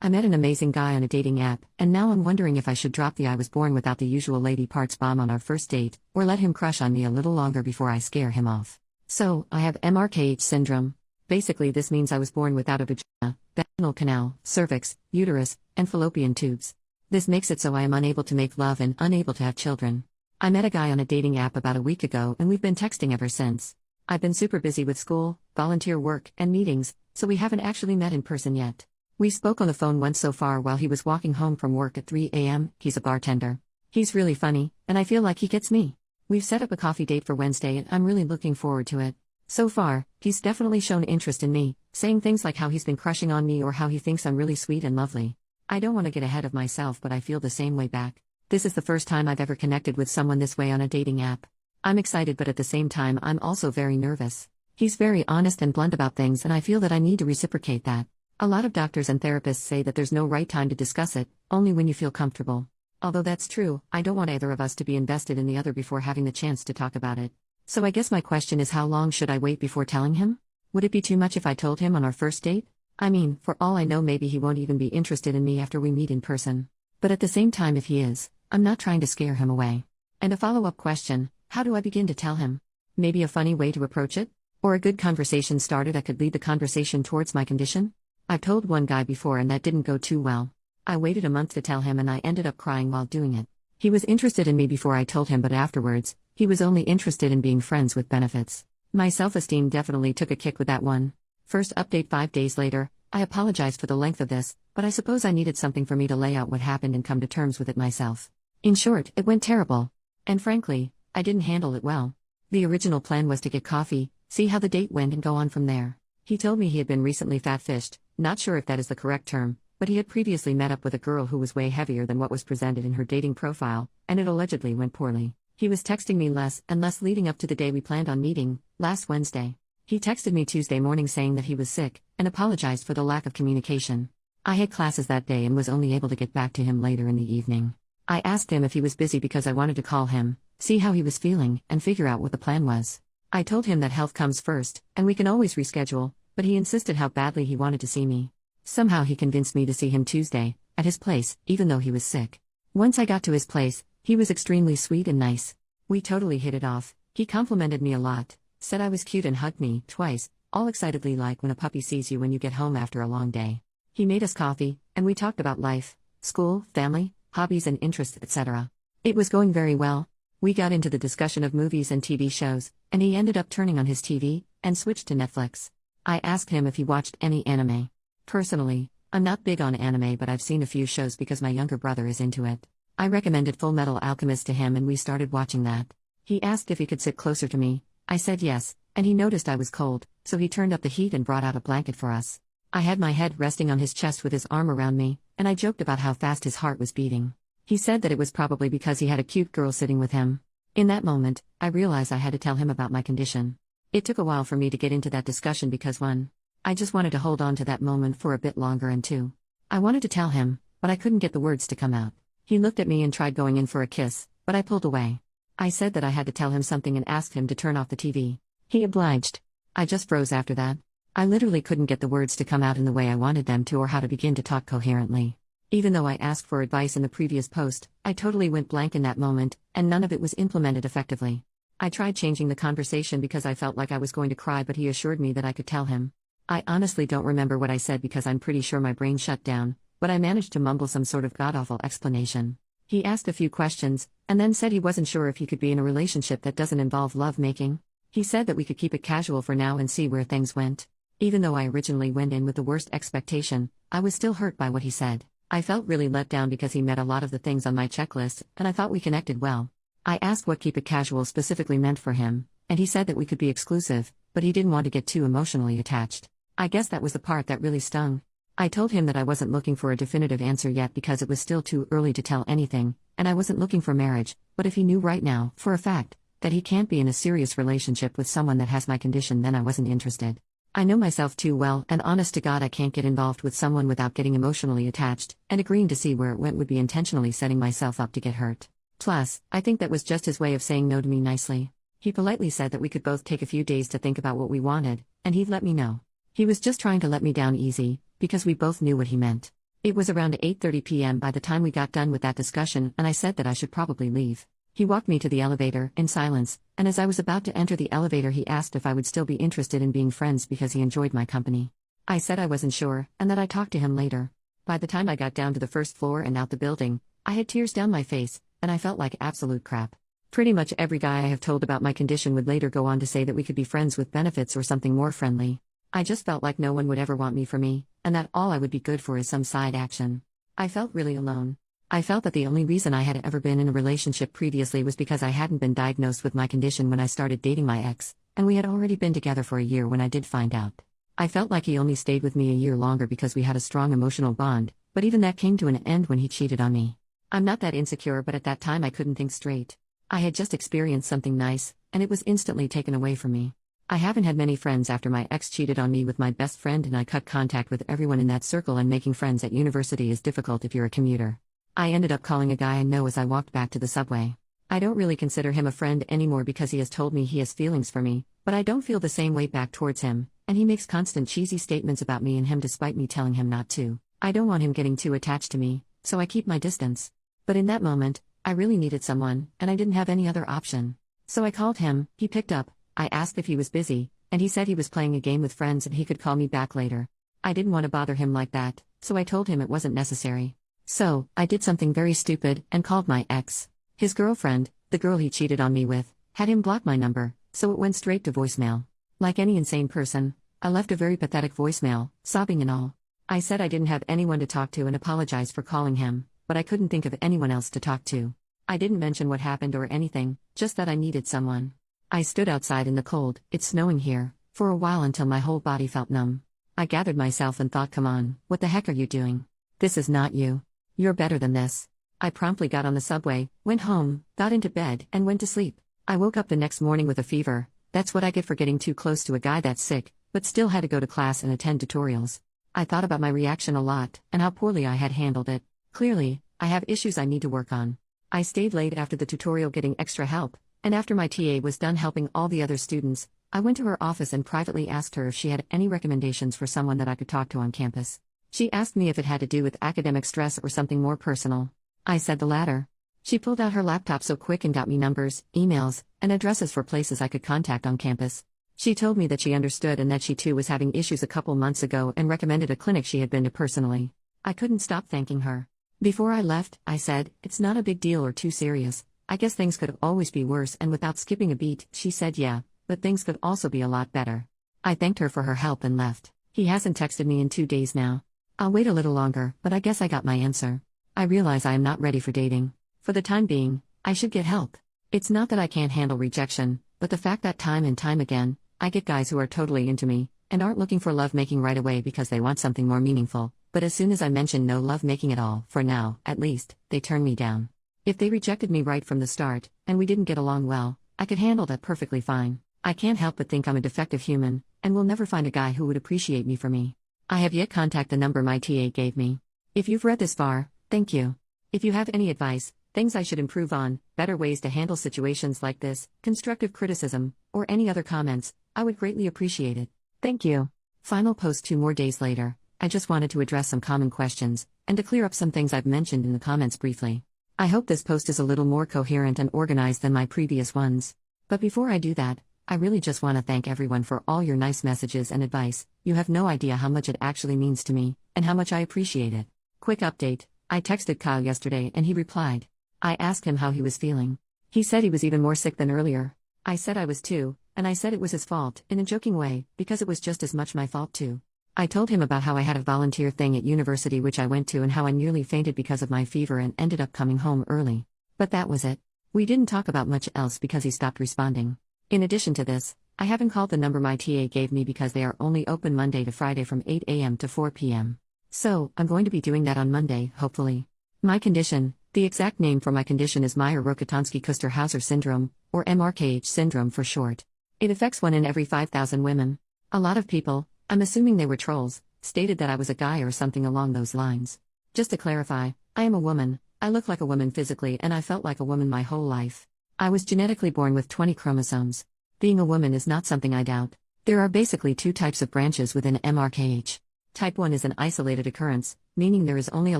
I met an amazing guy on a dating app, and now I'm wondering if I should drop the I was born without the usual lady parts bomb on our first date, or let him crush on me a little longer before I scare him off. So, I have MRKH syndrome. Basically, this means I was born without a vagina, vaginal canal, cervix, uterus, and fallopian tubes. This makes it so I am unable to make love and unable to have children. I met a guy on a dating app about a week ago and we've been texting ever since. I've been super busy with school, volunteer work, and meetings, so we haven't actually met in person yet. We spoke on the phone once so far while he was walking home from work at 3 a.m. He's a bartender. He's really funny, and I feel like he gets me. We've set up a coffee date for Wednesday and I'm really looking forward to it. So far, he's definitely shown interest in me, saying things like how he's been crushing on me or how he thinks I'm really sweet and lovely. I don't want to get ahead of myself, but I feel the same way back. This is the first time I've ever connected with someone this way on a dating app. I'm excited, but at the same time I'm also very nervous. He's very honest and blunt about things and I feel that I need to reciprocate that. A lot of doctors and therapists say that there's no right time to discuss it, only when you feel comfortable. Although that's true, I don't want either of us to be invested in the other before having the chance to talk about it. So I guess my question is, how long should I wait before telling him? Would it be too much if I told him on our first date? I mean, for all I know, maybe he won't even be interested in me after we meet in person. But at the same time, if he is, I'm not trying to scare him away. And a follow-up question, how do I begin to tell him? Maybe a funny way to approach it? Or a good conversation starter that could lead the conversation towards my condition? I've told one guy before and that didn't go too well. I waited a month to tell him and I ended up crying while doing it. He was interested in me before I told him, but afterwards, he was only interested in being friends with benefits. My self-esteem definitely took a kick with that one. First update 5 days later, I apologized for the length of this, but I suppose I needed something for me to lay out what happened and come to terms with it myself. In short, it went terrible. And frankly, I didn't handle it well. The original plan was to get coffee, see how the date went and go on from there. He told me he had been recently fat-fished, not sure if that is the correct term, but he had previously met up with a girl who was way heavier than what was presented in her dating profile, and it allegedly went poorly. He was texting me less and less leading up to the day we planned on meeting, last Wednesday. He texted me Tuesday morning saying that he was sick, and apologized for the lack of communication. I had classes that day and was only able to get back to him later in the evening. I asked him if he was busy because I wanted to call him, see how he was feeling, and figure out what the plan was. I told him that health comes first, and we can always reschedule, but he insisted how badly he wanted to see me. Somehow he convinced me to see him Tuesday, at his place, even though he was sick. Once I got to his place, he was extremely sweet and nice. We totally hit it off. He complimented me a lot, said I was cute and hugged me, twice, all excitedly like when a puppy sees you when you get home after a long day. He made us coffee, and we talked about life, school, family, hobbies and interests, etc. It was going very well. We got into the discussion of movies and TV shows, and he ended up turning on his TV, and switched to Netflix. I asked him if he watched any anime. Personally, I'm not big on anime, but I've seen a few shows because my younger brother is into it. I recommended Full Metal Alchemist to him and we started watching that. He asked if he could sit closer to me. I said yes, and he noticed I was cold, so he turned up the heat and brought out a blanket for us. I had my head resting on his chest with his arm around me, and I joked about how fast his heart was beating. He said that it was probably because he had a cute girl sitting with him. In that moment, I realized I had to tell him about my condition. It took a while for me to get into that discussion because 1. I just wanted to hold on to that moment for a bit longer, and 2. I wanted to tell him, but I couldn't get the words to come out. He looked at me and tried going in for a kiss, but I pulled away. I said that I had to tell him something and asked him to turn off the TV. He obliged. I just froze after that. I literally couldn't get the words to come out in the way I wanted them to or how to begin to talk coherently. Even though I asked for advice in the previous post, I totally went blank in that moment, and none of it was implemented effectively. I tried changing the conversation because I felt like I was going to cry, but he assured me that I could tell him. I honestly don't remember what I said because I'm pretty sure my brain shut down, but I managed to mumble some sort of god-awful explanation. He asked a few questions, and then said he wasn't sure if he could be in a relationship that doesn't involve love-making. He said that we could keep it casual for now and see where things went. Even though I originally went in with the worst expectation, I was still hurt by what he said. I felt really let down because he met a lot of the things on my checklist, and I thought we connected well. I asked what keep it casual specifically meant for him, and he said that we could be exclusive, but he didn't want to get too emotionally attached. I guess that was the part that really stung. I told him that I wasn't looking for a definitive answer yet because it was still too early to tell anything, and I wasn't looking for marriage, but if he knew right now, for a fact, that he can't be in a serious relationship with someone that has my condition, then I wasn't interested. I know myself too well, and honest to God, I can't get involved with someone without getting emotionally attached, and agreeing to see where it went would be intentionally setting myself up to get hurt. Plus, I think that was just his way of saying no to me nicely. He politely said that we could both take a few days to think about what we wanted, and he'd let me know. He was just trying to let me down easy, because we both knew what he meant. It was around 8:30 p.m. by the time we got done with that discussion, and I said that I should probably leave. He walked me to the elevator, in silence, and as I was about to enter the elevator, he asked if I would still be interested in being friends because he enjoyed my company. I said I wasn't sure, and that I'd talk to him later. By the time I got down to the first floor and out the building, I had tears down my face, and I felt like absolute crap. Pretty much every guy I have told about my condition would later go on to say that we could be friends with benefits or something more friendly. I just felt like no one would ever want me for me, and that all I would be good for is some side action. I felt really alone. I felt that the only reason I had ever been in a relationship previously was because I hadn't been diagnosed with my condition when I started dating my ex, and we had already been together for a year when I did find out. I felt like he only stayed with me a year longer because we had a strong emotional bond, but even that came to an end when he cheated on me. I'm not that insecure, but at that time I couldn't think straight. I had just experienced something nice, and it was instantly taken away from me. I haven't had many friends after my ex cheated on me with my best friend, and I cut contact with everyone in that circle, and making friends at university is difficult if you're a commuter. I ended up calling a guy I know as I walked back to the subway. I don't really consider him a friend anymore because he has told me he has feelings for me, but I don't feel the same way back towards him, and he makes constant cheesy statements about me and him despite me telling him not to. I don't want him getting too attached to me, so I keep my distance. But in that moment, I really needed someone, and I didn't have any other option. So I called him, he picked up, I asked if he was busy, and he said he was playing a game with friends and he could call me back later. I didn't want to bother him like that, so I told him it wasn't necessary. So, I did something very stupid, and called my ex. His girlfriend, the girl he cheated on me with, had him block my number, so it went straight to voicemail. Like any insane person, I left a very pathetic voicemail, sobbing and all. I said I didn't have anyone to talk to and apologized for calling him, but I couldn't think of anyone else to talk to. I didn't mention what happened or anything, just that I needed someone. I stood outside in the cold, it's snowing here, for a while until my whole body felt numb. I gathered myself and thought, come on, what the heck are you doing? This is not you. You're better than this. I promptly got on the subway, went home, got into bed, and went to sleep. I woke up the next morning with a fever. That's what I get for getting too close to a guy that's sick, but still had to go to class and attend tutorials. I thought about my reaction a lot, and how poorly I had handled it. Clearly, I have issues I need to work on. I stayed late after the tutorial getting extra help, and after my TA was done helping all the other students, I went to her office and privately asked her if she had any recommendations for someone that I could talk to on campus. She asked me if it had to do with academic stress or something more personal. I said the latter. She pulled out her laptop so quick and got me numbers, emails, and addresses for places I could contact on campus. She told me that she understood and that she too was having issues a couple months ago and recommended a clinic she had been to personally. I couldn't stop thanking her. Before I left, I said, it's not a big deal or too serious. I guess things could always be worse, and without skipping a beat, she said yeah, but things could also be a lot better. I thanked her for her help and left. He hasn't texted me in 2 days now. I'll wait a little longer, but I guess I got my answer. I realize I am not ready for dating. For the time being, I should get help. It's not that I can't handle rejection, but the fact that time and time again, I get guys who are totally into me, and aren't looking for lovemaking right away because they want something more meaningful, but as soon as I mention no lovemaking at all, for now, at least, they turn me down. If they rejected me right from the start, and we didn't get along well, I could handle that perfectly fine. I can't help but think I'm a defective human, and will never find a guy who would appreciate me for me. I have yet contact the number my TA gave me. If you've read this far, thank you. If you have any advice, things I should improve on, better ways to handle situations like this, constructive criticism, or any other comments, I would greatly appreciate it. Thank you. Final post 2 more days later. I just wanted to address some common questions, and to clear up some things I've mentioned in the comments briefly. I hope this post is a little more coherent and organized than my previous ones. But before I do that, I really just want to thank everyone for all your nice messages and advice. You have no idea how much it actually means to me, and how much I appreciate it. Quick update, I texted Kyle yesterday and he replied. I asked him how he was feeling. He said he was even more sick than earlier. I said I was too, and I said it was his fault, in a joking way, because it was just as much my fault too. I told him about how I had a volunteer thing at university which I went to and how I nearly fainted because of my fever and ended up coming home early. But that was it. We didn't talk about much else because he stopped responding. In addition to this, I haven't called the number my TA gave me because they are only open Monday to Friday from 8 a.m. to 4 p.m. So, I'm going to be doing that on Monday, hopefully. My condition, the exact name for my condition is Mayer-Rokitansky-Kuster-Hauser syndrome, or MRKH syndrome for short. It affects 1 in every 5,000 women. A lot of people, I'm assuming they were trolls, stated that I was a guy or something along those lines. Just to clarify, I am a woman, I look like a woman physically and I felt like a woman my whole life. I was genetically born with 20 chromosomes. Being a woman is not something I doubt. There are basically 2 types of branches within MRKH. Type 1 is an isolated occurrence, meaning there is only a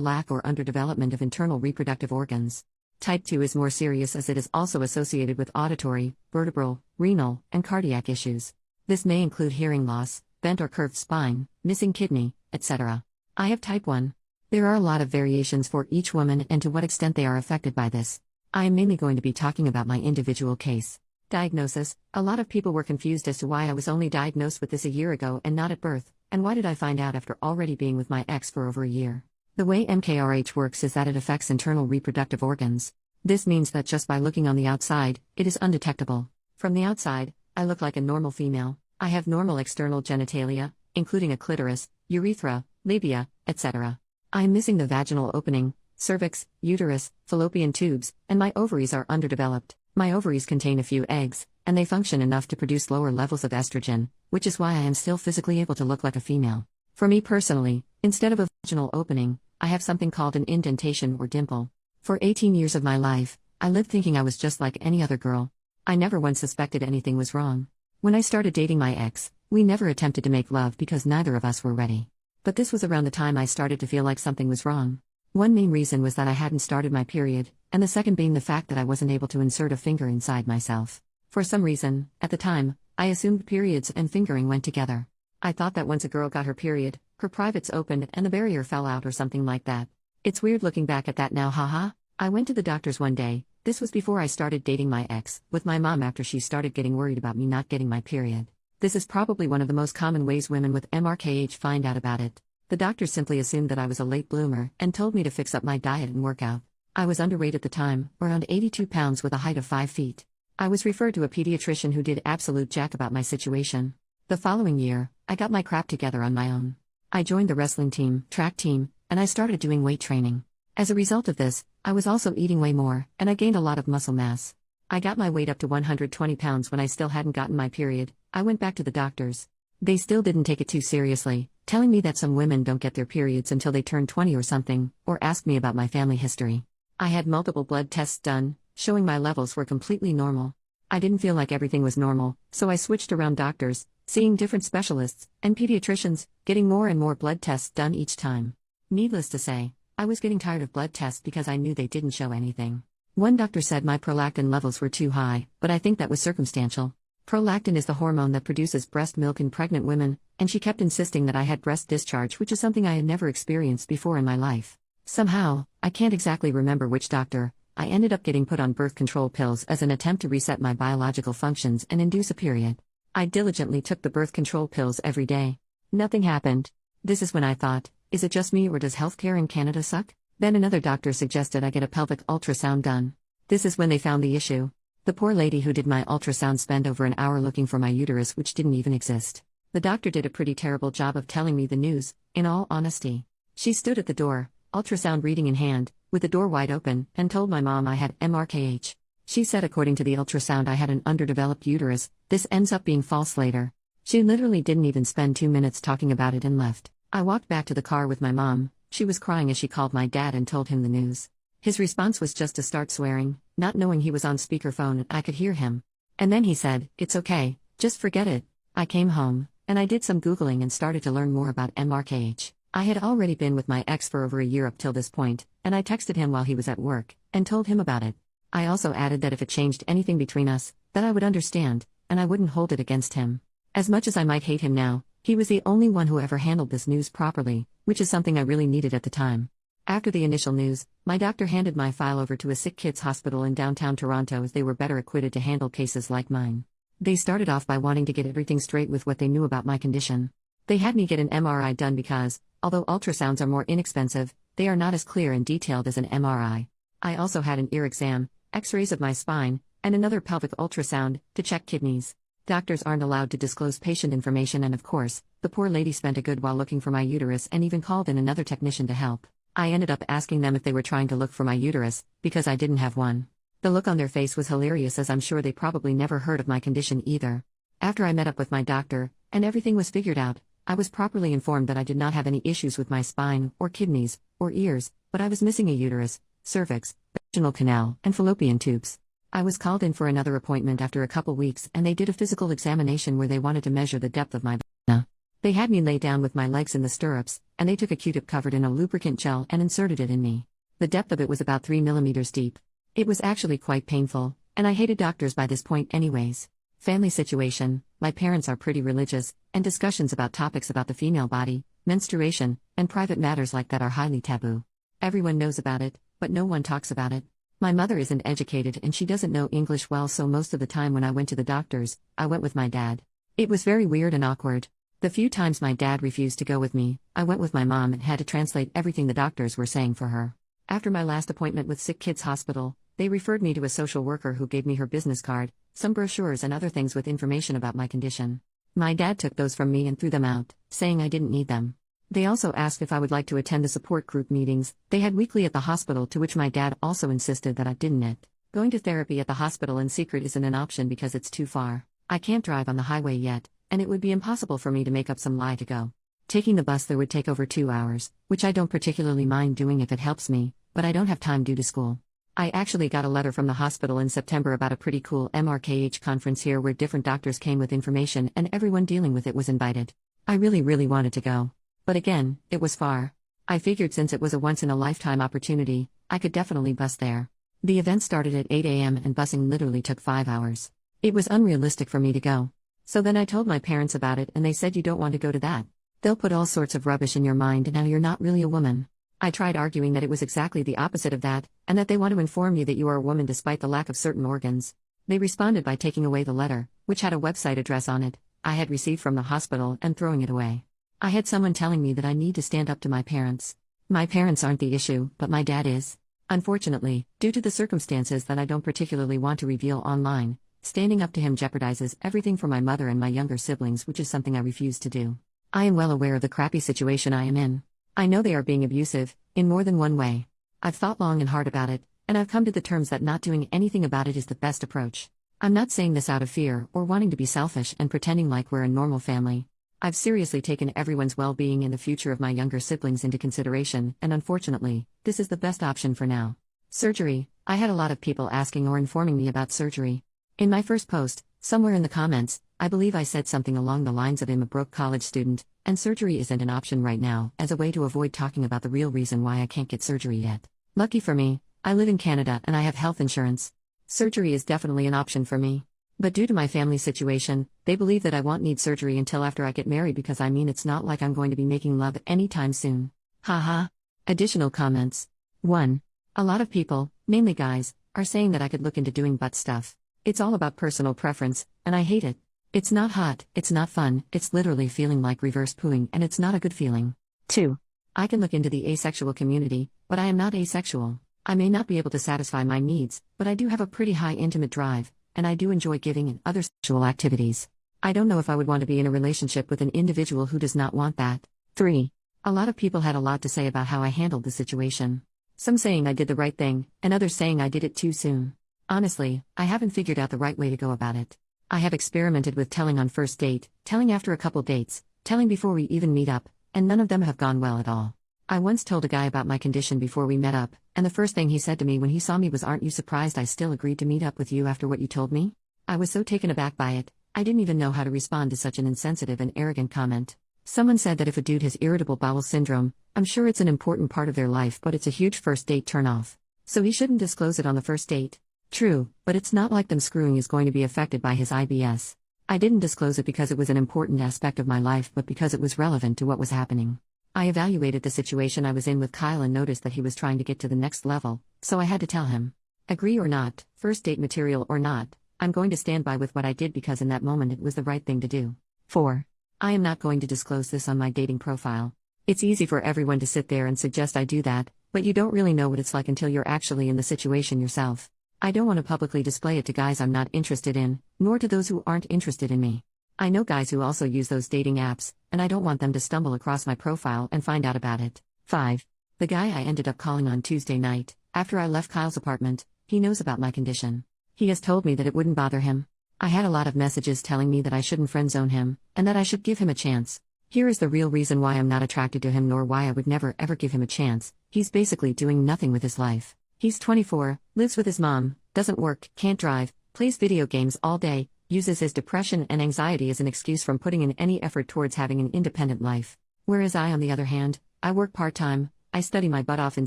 lack or underdevelopment of internal reproductive organs. Type 2 is more serious as it is also associated with auditory, vertebral, renal, and cardiac issues. This may include hearing loss, bent or curved spine, missing kidney, etc. I have type 1. There are a lot of variations for each woman and to what extent they are affected by this. I am mainly going to be talking about my individual case. Diagnosis: a lot of people were confused as to why I was only diagnosed with this a year ago and not at birth, and why did I find out after already being with my ex for over a year. The way MKRH works is that it affects internal reproductive organs. This means that just by looking on the outside, it is undetectable. From the outside, I look like a normal female. I have normal external genitalia, including a clitoris, urethra, labia, etc. I am missing the vaginal opening, cervix, uterus, fallopian tubes, and my ovaries are underdeveloped. My ovaries contain a few eggs, and they function enough to produce lower levels of estrogen, which is why I am still physically able to look like a female. For me personally, instead of a vaginal opening, I have something called an indentation or dimple. For 18 years of my life, I lived thinking I was just like any other girl. I never once suspected anything was wrong. When I started dating my ex, we never attempted to make love because neither of us were ready. But this was around the time I started to feel like something was wrong. One main reason was that I hadn't started my period, and the second being the fact that I wasn't able to insert a finger inside myself. For some reason, at the time, I assumed periods and fingering went together. I thought that once a girl got her period, her privates opened and the barrier fell out or something like that. It's weird looking back at that now, haha. I went to the doctor's one day, this was before I started dating my ex, with my mom after she started getting worried about me not getting my period. This is probably one of the most common ways women with MRKH find out about it. The doctor simply assumed that I was a late bloomer and told me to fix up my diet and work out. I was underweight at the time, around 82 pounds with a height of 5 feet. I was referred to a pediatrician who did absolute jack about my situation. The following year, I got my crap together on my own. I joined the wrestling team, track team, and I started doing weight training. As a result of this, I was also eating way more, and I gained a lot of muscle mass. I got my weight up to 120 pounds when I still hadn't gotten my period. I went back to the doctors. They still didn't take it too seriously, telling me that some women don't get their periods until they turn 20 or something, or asked me about my family history. I had multiple blood tests done, showing my levels were completely normal. I didn't feel like everything was normal, so I switched around doctors, seeing different specialists, and pediatricians, getting more and more blood tests done each time. Needless to say, I was getting tired of blood tests because I knew they didn't show anything. One doctor said my prolactin levels were too high, but I think that was circumstantial. Prolactin is the hormone that produces breast milk in pregnant women, and she kept insisting that I had breast discharge, which is something I had never experienced before in my life. Somehow, I can't exactly remember which doctor, I ended up getting put on birth control pills as an attempt to reset my biological functions and induce a period. I diligently took the birth control pills every day. Nothing happened. This is when I thought, is it just me or does healthcare in Canada suck? Then another doctor suggested I get a pelvic ultrasound done. This is when they found the issue. The poor lady who did my ultrasound spent over an hour looking for my uterus, which didn't even exist. The doctor did a pretty terrible job of telling me the news, in all honesty. She stood at the door, ultrasound reading in hand, with the door wide open, and told my mom I had MRKH. She said according to the ultrasound I had an underdeveloped uterus. This ends up being false later. She literally didn't even spend 2 minutes talking about it and left. I walked back to the car with my mom. She was crying as she called my dad and told him the news. His response was just to start swearing, not knowing he was on speakerphone and I could hear him. And then he said, "It's okay, just forget it." I came home, and I did some Googling and started to learn more about MRKH. I had already been with my ex for over a year up till this point, and I texted him while he was at work, and told him about it. I also added that if it changed anything between us, that I would understand, and I wouldn't hold it against him. As much as I might hate him now, he was the only one who ever handled this news properly, which is something I really needed at the time. After the initial news, my doctor handed my file over to a sick kids hospital in downtown Toronto as they were better equipped to handle cases like mine. They started off by wanting to get everything straight with what they knew about my condition. They had me get an MRI done because, although ultrasounds are more inexpensive, they are not as clear and detailed as an MRI. I also had an ear exam, x-rays of my spine, and another pelvic ultrasound, to check kidneys. Doctors aren't allowed to disclose patient information, and of course, the poor lady spent a good while looking for my uterus and even called in another technician to help. I ended up asking them if they were trying to look for my uterus, because I didn't have one. The look on their face was hilarious, as I'm sure they probably never heard of my condition either. After I met up with my doctor, and everything was figured out, I was properly informed that I did not have any issues with my spine, or kidneys, or ears, but I was missing a uterus, cervix, vaginal canal, and fallopian tubes. I was called in for another appointment after a couple weeks, and they did a physical examination where they wanted to measure the depth of my vagina. They had me lay down with my legs in the stirrups, and they took a Q-tip covered in a lubricant gel and inserted it in me. The depth of it was about 3 millimeters deep. It was actually quite painful, and I hated doctors by this point anyways. Family situation: my parents are pretty religious, and discussions about topics about the female body, menstruation, and private matters like that are highly taboo. Everyone knows about it, but no one talks about it. My mother isn't educated and she doesn't know English well, so most of the time when I went to the doctors, I went with my dad. It was very weird and awkward. The few times my dad refused to go with me, I went with my mom and had to translate everything the doctors were saying for her. After my last appointment with Sick Kids Hospital, they referred me to a social worker who gave me her business card, some brochures and other things with information about my condition. My dad took those from me and threw them out, saying I didn't need them. They also asked if I would like to attend the support group meetings they had weekly at the hospital, to which my dad also insisted that I didn't. Going to therapy at the hospital in secret isn't an option because it's too far. I can't drive on the highway yet, and it would be impossible for me to make up some lie to go. Taking the bus there would take over 2 hours, which I don't particularly mind doing if it helps me, but I don't have time due to school. I actually got a letter from the hospital in September about a pretty cool MRKH conference here where different doctors came with information and everyone dealing with it was invited. I really wanted to go. But again, it was far. I figured since it was a once-in-a-lifetime opportunity, I could definitely bus there. The event started at 8 a.m. and busing literally took 5 hours. It was unrealistic for me to go. So then I told my parents about it and they said, "You don't want to go to that. They'll put all sorts of rubbish in your mind and now you're not really a woman." I tried arguing that it was exactly the opposite of that, and that they want to inform you that you are a woman despite the lack of certain organs. They responded by taking away the letter, which had a website address on it, I had received from the hospital, and throwing it away. I had someone telling me that I need to stand up to my parents. My parents aren't the issue, but my dad is. Unfortunately, due to the circumstances that I don't particularly want to reveal online, standing up to him jeopardizes everything for my mother and my younger siblings, which is something I refuse to do. I am well aware of the crappy situation I am in. I know they are being abusive, in more than one way. I've thought long and hard about it, and I've come to the terms that not doing anything about it is the best approach. I'm not saying this out of fear or wanting to be selfish and pretending like we're a normal family. I've seriously taken everyone's well-being and the future of my younger siblings into consideration, and unfortunately, this is the best option for now. Surgery: I had a lot of people asking or informing me about surgery. In my first post, somewhere in the comments, I believe I said something along the lines of I'm a broke college student, and surgery isn't an option right now, as a way to avoid talking about the real reason why I can't get surgery yet. Lucky for me, I live in Canada and I have health insurance. Surgery is definitely an option for me. But due to my family situation, they believe that I won't need surgery until after I get married, because I mean it's not like I'm going to be making love anytime soon. Haha. Additional comments. 1. A lot of people, mainly guys, are saying that I could look into doing butt stuff. It's all about personal preference, and I hate it. It's not hot, it's not fun, it's literally feeling like reverse pooing, and it's not a good feeling. 2. I can look into the asexual community, but I am not asexual. I may not be able to satisfy my needs, but I do have a pretty high intimate drive, and I do enjoy giving and other sexual activities. I don't know if I would want to be in a relationship with an individual who does not want that. 3. A lot of people had a lot to say about how I handled the situation. Some saying I did the right thing, and others saying I did it too soon. Honestly, I haven't figured out the right way to go about it. I have experimented with telling on first date, telling after a couple dates, telling before we even meet up, and none of them have gone well at all. I once told a guy about my condition before we met up, and the first thing he said to me when he saw me was, "Aren't you surprised I still agreed to meet up with you after what you told me?" I was so taken aback by it, I didn't even know how to respond to such an insensitive and arrogant comment. Someone said that if a dude has irritable bowel syndrome, I'm sure it's an important part of their life, but it's a huge first date turnoff. So he shouldn't disclose it on the first date. True, but it's not like them screwing is going to be affected by his IBS. I didn't disclose it because it was an important aspect of my life, but because it was relevant to what was happening. I evaluated the situation I was in with Kyle and noticed that he was trying to get to the next level, so I had to tell him. Agree or not, first date material or not, I'm going to stand by with what I did because in that moment it was the right thing to do. 4. I am not going to disclose this on my dating profile. It's easy for everyone to sit there and suggest I do that, but you don't really know what it's like until you're actually in the situation yourself. I don't want to publicly display it to guys I'm not interested in, nor to those who aren't interested in me. I know guys who also use those dating apps, and I don't want them to stumble across my profile and find out about it. 5. The guy I ended up calling on Tuesday night, after I left Kyle's apartment, he knows about my condition. He has told me that it wouldn't bother him. I had a lot of messages telling me that I shouldn't friendzone him, and that I should give him a chance. Here is the real reason why I'm not attracted to him, nor why I would never ever give him a chance. He's basically doing nothing with his life. He's 24, lives with his mom, doesn't work, can't drive, plays video games all day, uses his depression and anxiety as an excuse from putting in any effort towards having an independent life. Whereas I, on the other hand, I work part-time, I study my butt off in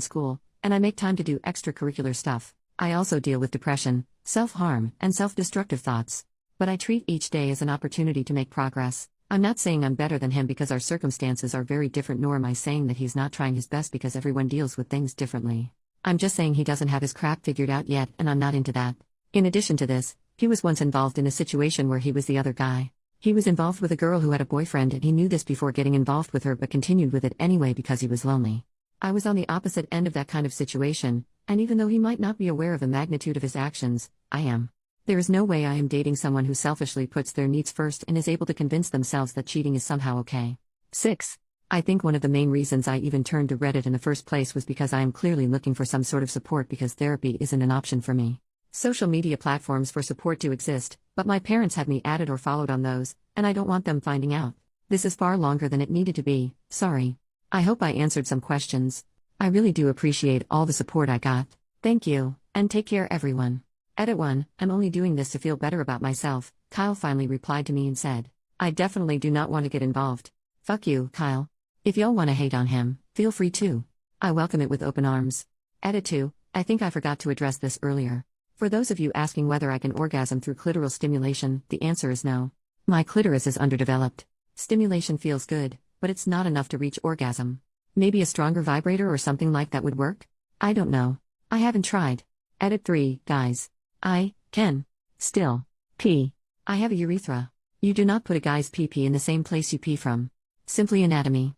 school, and I make time to do extracurricular stuff. I also deal with depression, self-harm, and self-destructive thoughts. But I treat each day as an opportunity to make progress. I'm not saying I'm better than him because our circumstances are very different, nor am I saying that he's not trying his best because everyone deals with things differently. I'm just saying he doesn't have his crap figured out yet, and I'm not into that. In addition to this, he was once involved in a situation where he was the other guy. He was involved with a girl who had a boyfriend, and he knew this before getting involved with her but continued with it anyway because he was lonely. I was on the opposite end of that kind of situation, and even though he might not be aware of the magnitude of his actions, I am. There is no way I am dating someone who selfishly puts their needs first and is able to convince themselves that cheating is somehow okay. 6. I think one of the main reasons I even turned to Reddit in the first place was because I am clearly looking for some sort of support because therapy isn't an option for me. Social media platforms for support do exist, but my parents had me added or followed on those, and I don't want them finding out. This is far longer than it needed to be, sorry. I hope I answered some questions. I really do appreciate all the support I got. Thank you, and take care everyone. Edit 1, I'm only doing this to feel better about myself. Kyle finally replied to me and said, I definitely do not want to get involved. Fuck you, Kyle. If y'all want to hate on him, feel free to. I welcome it with open arms. Edit 2, I think I forgot to address this earlier. For those of you asking whether I can orgasm through clitoral stimulation, the answer is no. My clitoris is underdeveloped. Stimulation feels good, but it's not enough to reach orgasm. Maybe a stronger vibrator or something like that would work? I don't know. I haven't tried. Edit 3, guys. I can still pee. I have a urethra. You do not put a guy's pee-pee in the same place you pee from. Simply anatomy.